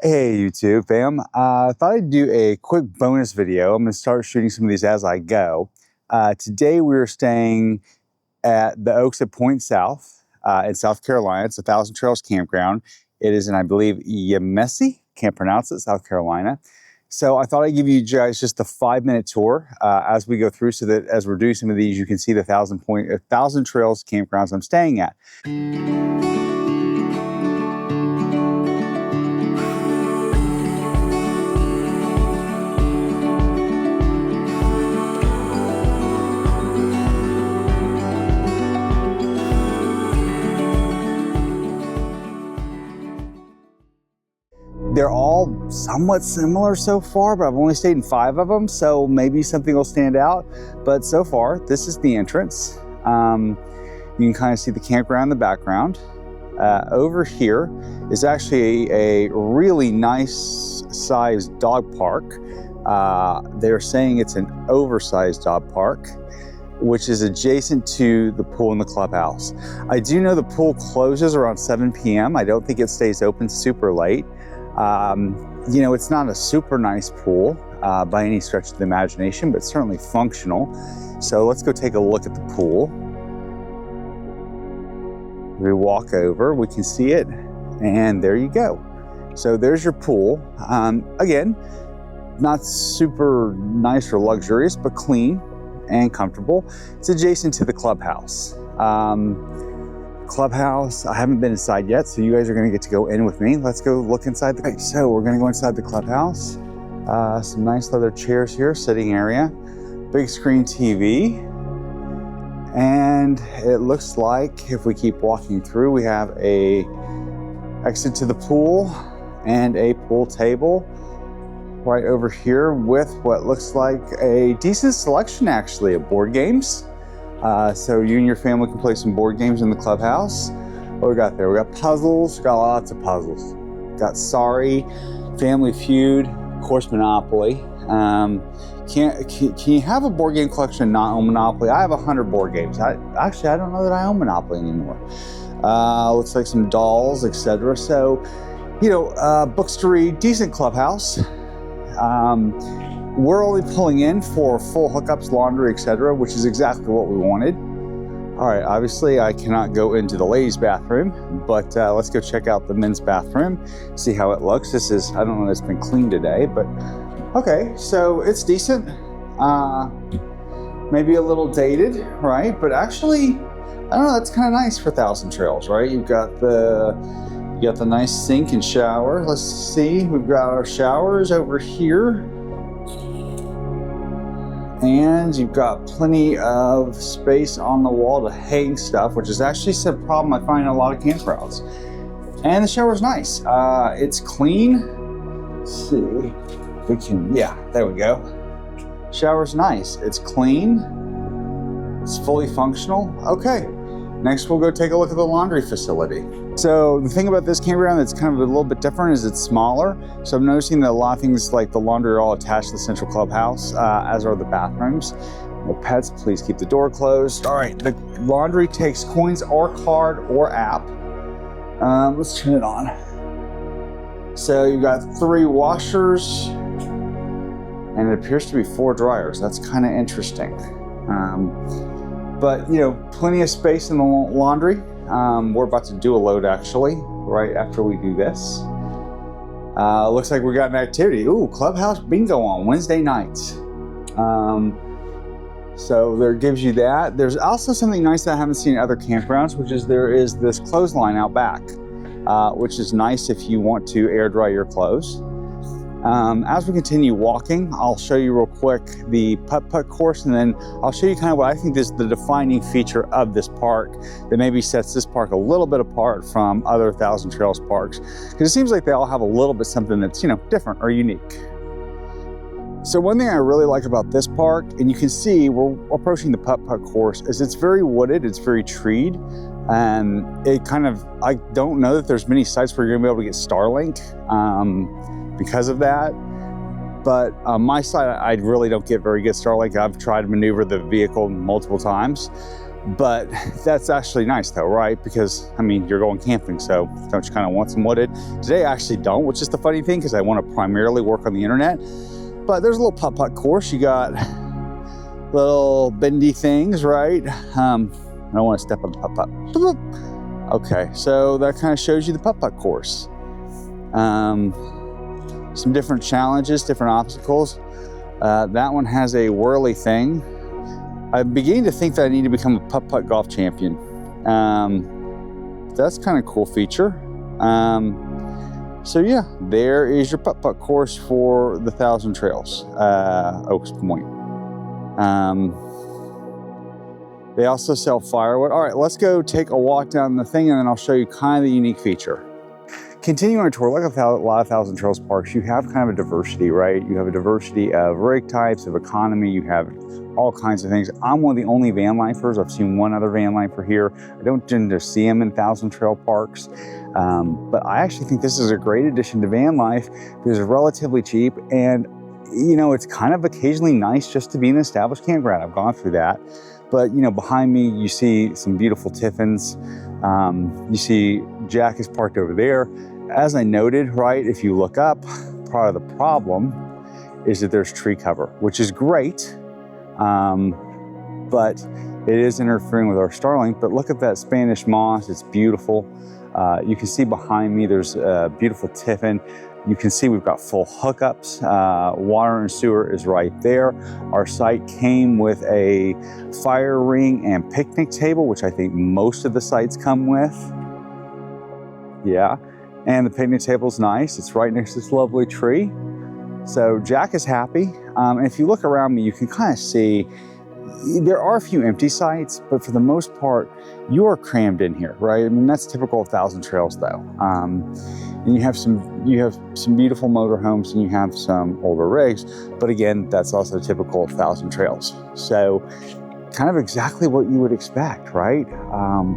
Hey YouTube fam, I thought I'd do a quick bonus video. I'm going to start shooting some of these as I go. Today we're staying at the Oaks at Point South in South Carolina. It's a 1,000 Trails campground. It is in, I believe, Yemassee, can't pronounce it, South Carolina. So I thought I'd give you guys just a 5-minute tour as we go through, so that as we're doing some of these, you can see the 1,000 Trails campgrounds I'm staying at. They're all somewhat similar so far, but I've only stayed in 5 of them, so maybe something will stand out. But so far, this is the entrance. You can kind of see the campground in the background. Over here is actually a really nice sized dog park. They're saying it's an oversized dog park, which is adjacent to the pool and the clubhouse. I do know the pool closes around 7 p.m. I don't think it stays open super late. You know, it's not a super nice pool by any stretch of the imagination, but certainly functional. So let's go take a look at the pool. We walk over, we can see it, and there you go. So there's your pool. Again, not super nice or luxurious, but clean and comfortable. It's adjacent to the clubhouse. Clubhouse, I haven't been inside yet, so you guys are going to get to go in with me. Let's go look inside. Okay, so we're going to go inside the clubhouse. Some nice leather chairs here, sitting area, big screen TV, and it looks like if we keep walking through, we have a exit to the pool and a pool table right over here with what looks like a decent selection actually of board games. So you and your family can play some board games in the clubhouse. What we got there? We got puzzles, got lots of puzzles. Got Sorry, Family Feud, of course Monopoly. Can you have a board game collection and not own Monopoly? I have 100 board games. Actually, I don't know that I own Monopoly anymore. Looks like some dolls, etc. So, you know, books to read, decent clubhouse. We're only pulling in for full hookups, laundry, etc., which is exactly what we wanted. All right, obviously I cannot go into the ladies' bathroom, but let's go check out the men's bathroom, see how it looks. This is, I don't know if it's been cleaned today, but okay, so it's decent. Maybe a little dated, right? But actually, I don't know, that's kind of nice for 1,000 Trails, right? You got the nice sink and shower. Let's see, we've got our showers over here. And you've got plenty of space on the wall to hang stuff, which is actually a problem I find in a lot of campgrounds. And the shower's nice. It's clean. Let's see. We can, yeah, there we go. Shower's nice. It's clean. It's fully functional. Okay. Next, we'll go take a look at the laundry facility. So the thing about this campground that's kind of a little bit different is it's smaller. So I'm noticing that a lot of things like the laundry are all attached to the central clubhouse, as are the bathrooms. No pets, please keep the door closed. All right, the laundry takes coins or card or app. Let's turn it on. So you've got 3 washers and it appears to be 4 dryers. That's kind of interesting. But you know, plenty of space in the laundry. We're about to do a load actually, right after we do this. Looks like we got an activity. Ooh, clubhouse bingo on Wednesday nights. So there gives you that. There's also something nice that I haven't seen in other campgrounds, which is there is this clothesline out back, which is nice if you want to air dry your clothes. As we continue walking, I'll show you real quick the putt-putt course, and then I'll show you kind of what I think is the defining feature of this park that maybe sets this park a little bit apart from other 1,000 Trails parks. Because it seems like they all have a little bit something that's, you know, different or unique. So one thing I really like about this park, and you can see we're approaching the putt-putt course, is it's very wooded, it's very treed. And it kind of, I don't know that there's many sites where you're gonna be able to get Starlink. Because of that, but on my side, I really don't get very good Starlink. I've tried to maneuver the vehicle multiple times, But that's actually nice though, right? Because I mean, you're going camping, so don't you kind of want some wooded? Today I actually don't, which is the funny thing, because I want to primarily work on the internet. But there's a little putt-putt course. You got little bendy things, right? I don't want to step on the putt-putt. Okay, so that kind of shows you the putt-putt course. Some different challenges, different obstacles. That one has a whirly thing. I'm beginning to think that I need to become a putt-putt golf champion. That's kind of a cool feature. So yeah, there is your putt-putt course for the 1,000 Trails, Oaks Point. They also sell firewood. All right, let's go take a walk down the thing and then I'll show you kind of the unique feature. Continuing our tour, like a lot of 1,000 Trails parks, you have kind of a diversity, right? You have a diversity of rig types, of economy, you have all kinds of things. I'm one of the only van lifers. I've seen one other van lifer here. I don't tend to see them in 1,000 Trail parks, but I actually think this is a great addition to van life because it's relatively cheap and, you know, it's kind of occasionally nice just to be an established campground. I've gone through that. But, you know, behind me, you see some beautiful Tiffins. You see Jack is parked over there. As I noted, right, if you look up, part of the problem is that there's tree cover, which is great, but it is interfering with our Starlink. But look at that Spanish moss, it's beautiful. You can see behind me, there's a beautiful Tiffin. You can see we've got full hookups. Water and sewer is right there. Our site came with a fire ring and picnic table, which I think most of the sites come with. Yeah, and the picnic table's nice. It's right next to this lovely tree. So Jack is happy. And if you look around me, you can kind of see there are a few empty sites, but for the most part, you are crammed in here, right? I mean, that's typical of 1,000 Trails though. And you have some beautiful motorhomes and you have some older rigs, but again, that's also typical of 1,000 Trails. So kind of exactly what you would expect, right?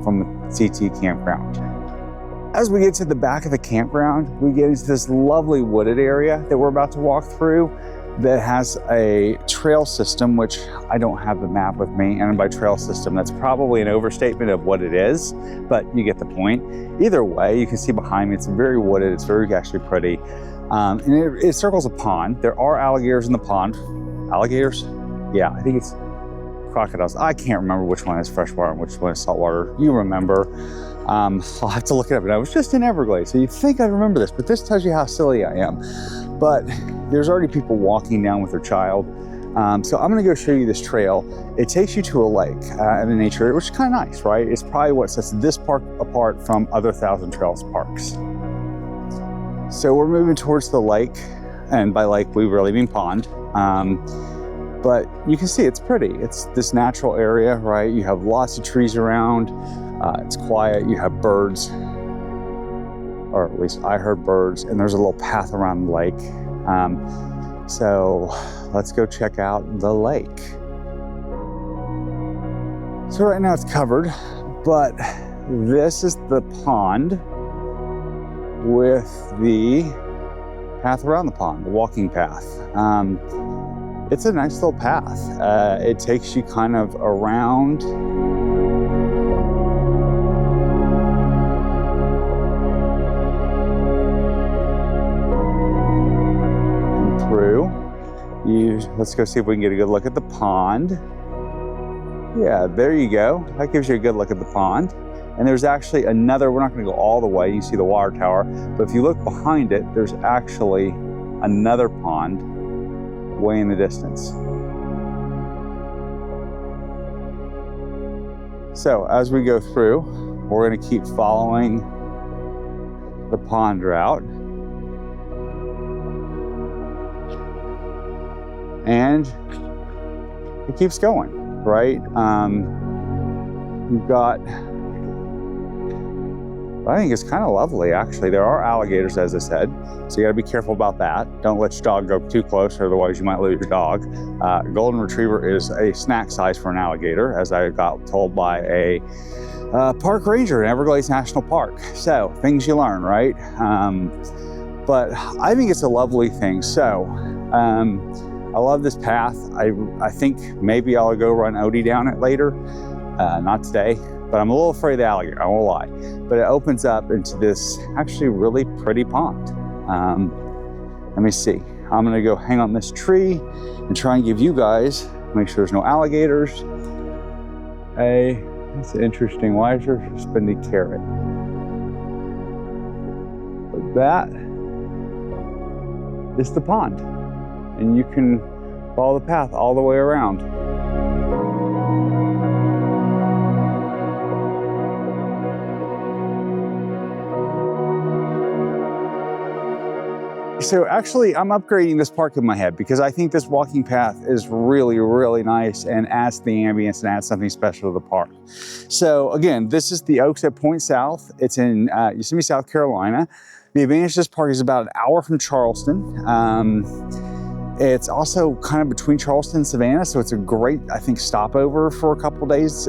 From the CT campground. As we get to the back of the campground, we get into this lovely wooded area that we're about to walk through that has a trail system, which I don't have the map with me. And by trail system, that's probably an overstatement of what it is, but you get the point. Either way, you can see behind me, it's very wooded. It's very actually pretty. And it circles a pond. There are alligators in the pond. Alligators? Yeah, I think it's crocodiles. I can't remember which one is freshwater and which one is saltwater. You remember. I'll have to look it up. And I was just in Everglades, so you'd think I'd remember this, but this tells you how silly I am. But there's already people walking down with their child. So I'm gonna go show you this trail. It takes you to a lake in the nature area, which is kind of nice, right? It's probably what sets this park apart from other 1,000 Trails parks. So we're moving towards the lake, and by lake, we really mean pond. But you can see it's pretty. It's this natural area, right? You have lots of trees around. It's quiet, you have birds, or at least I heard birds, and there's a little path around the lake. So let's go check out the lake. So right now it's covered, but this is the pond with the path around the pond, the walking path. It's a nice little path. It takes you kind of around through. Let's go see if we can get a good look at the pond. Yeah, there you go. That gives you a good look at the pond. And there's actually another, we're not gonna go all the way, you see the water tower, but if you look behind it, there's actually another pond way in the distance. So as we go through, we're gonna keep following the pond route. And it keeps going, right? We've got, I think it's kind of lovely, actually. There are alligators, as I said, so you gotta be careful about that. Don't let your dog go too close, otherwise you might lose your dog. Golden Retriever is a snack size for an alligator, as I got told by a park ranger in Everglades National Park. So, things you learn, right? But I think it's a lovely thing. So, I love this path. I think maybe I'll go run Odie down it later. Not today, but I'm a little afraid of the alligator, I won't lie. But it opens up into this actually really pretty pond. Let me see. I'm gonna go hang on this tree and try and give you guys, make sure there's no alligators. Hey, that's interesting. Why is there a suspended carrot? But that is the pond. And you can follow the path all the way around. So actually, I'm upgrading this park in my head because I think this walking path is really, really nice and adds to the ambience and adds something special to the park. So again, this is the Oaks at Point South. It's in Yosemite, South Carolina. The advantage of this park is about an hour from Charleston. It's also kind of between Charleston and Savannah, so it's a great, I think, stopover for a couple days.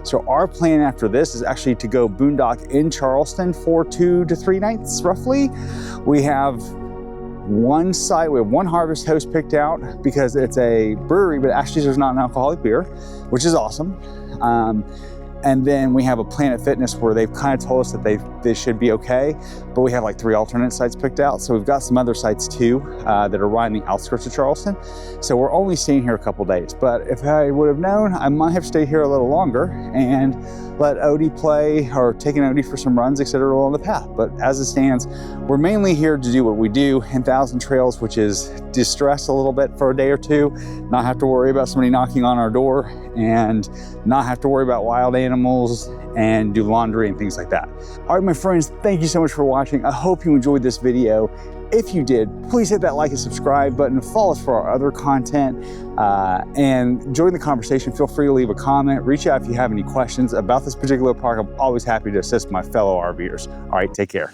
So our plan after this is actually to go boondock in Charleston for 2 to 3 nights, roughly. We have one site, we have one harvest host picked out because it's a brewery, but actually there's not an alcoholic beer, which is awesome. And then we have a Planet Fitness where they've kind of told us that they should be okay, but we have like 3 alternate sites picked out. So we've got some other sites too that are right on the outskirts of Charleston. So we're only staying here a couple days, but if I would have known, I might have stayed here a little longer and let Odie play or taken Odie for some runs, etc. along the path. But as it stands, we're mainly here to do what we do in Thousand Trails, which is distress a little bit for a day or two, not have to worry about somebody knocking on our door and not have to worry about wild animals and do laundry and things like that. All right, my friends, thank you so much for watching. I hope you enjoyed this video. If you did, please hit that like and subscribe button, follow us for our other content, and join the conversation. Feel free to leave a comment, reach out if you have any questions about this particular park. I'm always happy to assist my fellow RVers. All right, take care.